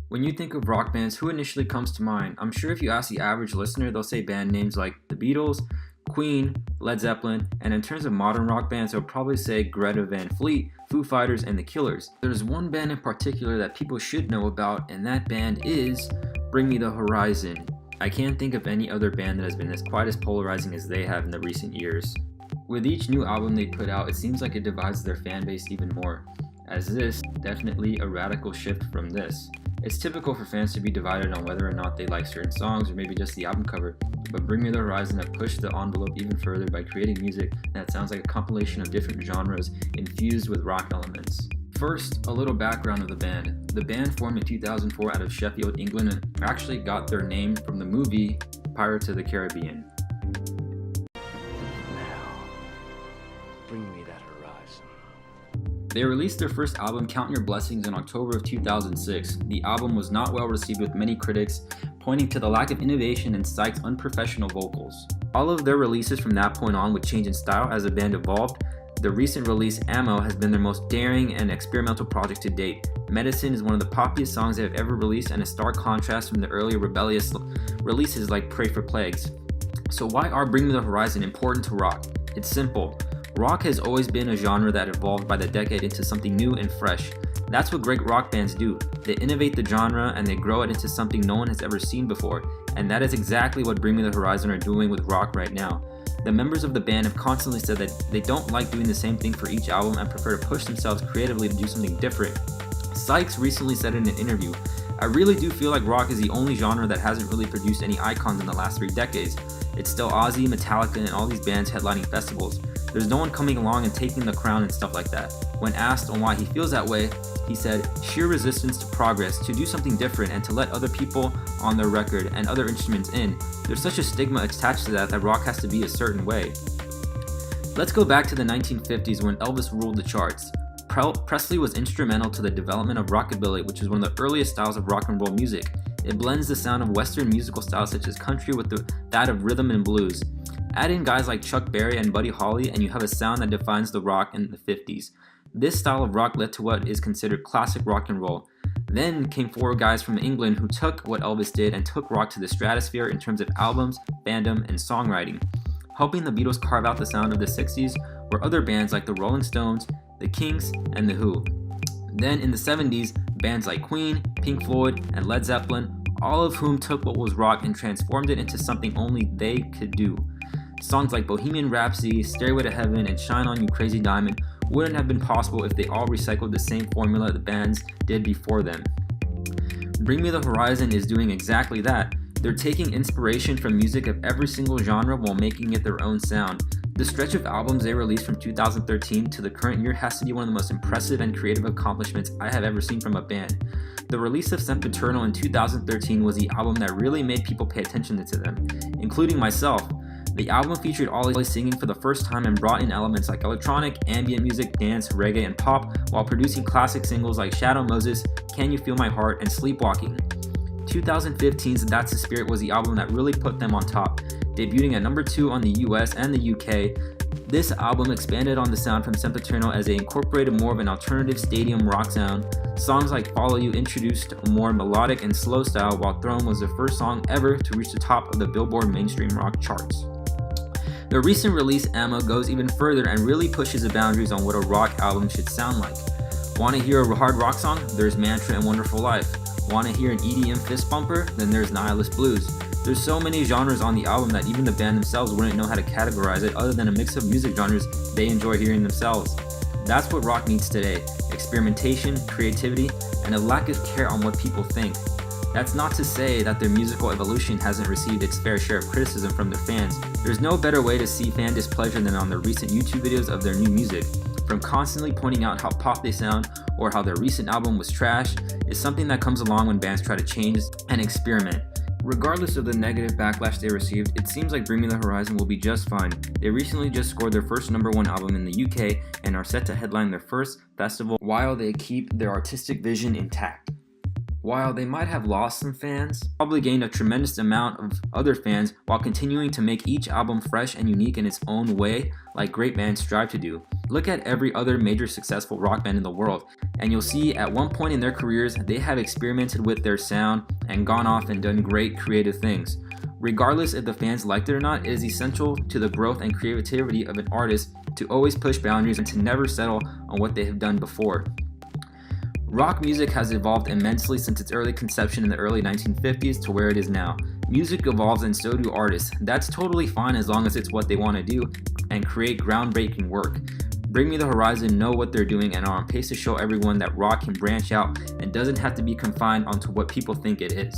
When you think of rock bands, who initially comes to mind? I'm sure if you ask the average listener, they'll say band names like the Beatles, Queen, Led Zeppelin, and in terms of modern rock bands, they'll probably say Greta Van Fleet, Foo Fighters, and The Killers. There's one band in particular that people should know about, and that band is Bring Me the Horizon. I can't think of any other band that has been quite as polarizing as they have in the recent years. With each new album they put out, it seems like it divides their fan base even more, as this definitely a radical shift from this. It's typical for fans to be divided on whether or not they like certain songs or maybe just the album cover, but Bring Me the Horizon have pushed the envelope even further by creating music that sounds like a compilation of different genres infused with rock elements. First, a little background of the band. The band formed in 2004 out of Sheffield, England, and actually got their name from the movie Pirates of the Caribbean. Bring me that horizon. They released their first album, Count Your Blessings, in October of 2006. The album was not well received with many critics, pointing to the lack of innovation and Sykes' unprofessional vocals. All of their releases from that point on would change in style as the band evolved. The recent release, Ammo, has been their most daring and experimental project to date. Medicine is one of the poppiest songs they have ever released and a stark contrast from the earlier rebellious releases like Pray for Plagues. So why are Bring Me the Horizon important to rock? It's simple. Rock has always been a genre that evolved by the decade into something new and fresh. That's what great rock bands do. They innovate the genre and they grow it into something no one has ever seen before. And that is exactly what Bring Me the Horizon are doing with rock right now. The members of the band have constantly said that they don't like doing the same thing for each album and prefer to push themselves creatively to do something different. Sykes recently said in an interview, "I really do feel like rock is the only genre that hasn't really produced any icons in the last 3 decades. It's still Ozzy, Metallica, and all these bands headlining festivals. There's no one coming along and taking the crown and stuff like that." When asked on why he feels that way, he said, "Sheer resistance to progress, to do something different and to let other people on their record and other instruments in. There's such a stigma attached to that rock has to be a certain way." Let's go back to the 1950s when Elvis ruled the charts. Presley was instrumental to the development of rockabilly, which is one of the earliest styles of rock and roll music. It blends the sound of Western musical styles such as country with that of rhythm and blues. Add in guys like Chuck Berry and Buddy Holly and you have a sound that defines the rock in the 50s. This style of rock led to what is considered classic rock and roll. Then came 4 guys from England who took what Elvis did and took rock to the stratosphere in terms of albums, fandom, and songwriting. Helping the Beatles carve out the sound of the 60s were other bands like the Rolling Stones, the Kinks, and the Who. Then in the 70s, bands like Queen, Pink Floyd, and Led Zeppelin, all of whom took what was rock and transformed it into something only they could do. Songs like Bohemian Rhapsody, Stairway to Heaven, and Shine On You Crazy Diamond wouldn't have been possible if they all recycled the same formula the bands did before them. Bring Me the Horizon is doing exactly that. They're taking inspiration from music of every single genre while making it their own sound. The stretch of albums they released from 2013 to the current year has to be one of the most impressive and creative accomplishments I have ever seen from a band. The release of Sempiternal in 2013 was the album that really made people pay attention to them, including myself. The album featured Ollie singing for the first time and brought in elements like electronic, ambient music, dance, reggae, and pop, while producing classic singles like Shadow Moses, Can You Feel My Heart, and Sleepwalking. 2015's That's the Spirit was the album that really put them on top, debuting at number 2 on the US and the UK. This album expanded on the sound from Sempiternal as they incorporated more of an alternative stadium rock sound. Songs like Follow You introduced a more melodic and slow style, while Throne was the first song ever to reach the top of the Billboard mainstream rock charts. The recent release, Ammo, goes even further and really pushes the boundaries on what a rock album should sound like. Want to hear a hard rock song? There's Mantra and Wonderful Life. Want to hear an EDM fist bumper? Then there's Nihilist Blues. There's so many genres on the album that even the band themselves wouldn't know how to categorize it other than a mix of music genres they enjoy hearing themselves. That's what rock needs today: experimentation, creativity, and a lack of care on what people think. That's not to say that their musical evolution hasn't received its fair share of criticism from their fans. There's no better way to see fan displeasure than on their recent YouTube videos of their new music. From constantly pointing out how pop they sound or how their recent album was trash is something that comes along when bands try to change and experiment. Regardless of the negative backlash they received, it seems like Bring Me the Horizon will be just fine. They recently just scored their first #1 album in the UK and are set to headline their first festival while they keep their artistic vision intact. While they might have lost some fans, probably gained a tremendous amount of other fans while continuing to make each album fresh and unique in its own way, like great bands strive to do. Look at every other major successful rock band in the world, and you'll see at one point in their careers they have experimented with their sound and gone off and done great creative things. Regardless if the fans liked it or not, it is essential to the growth and creativity of an artist to always push boundaries and to never settle on what they have done before. Rock music has evolved immensely since its early conception in the early 1950s to where it is now. Music evolves and so do artists. That's totally fine as long as it's what they want to do and create groundbreaking work. Bring Me the Horizon know what they're doing and are on pace to show everyone that rock can branch out and doesn't have to be confined onto what people think it is.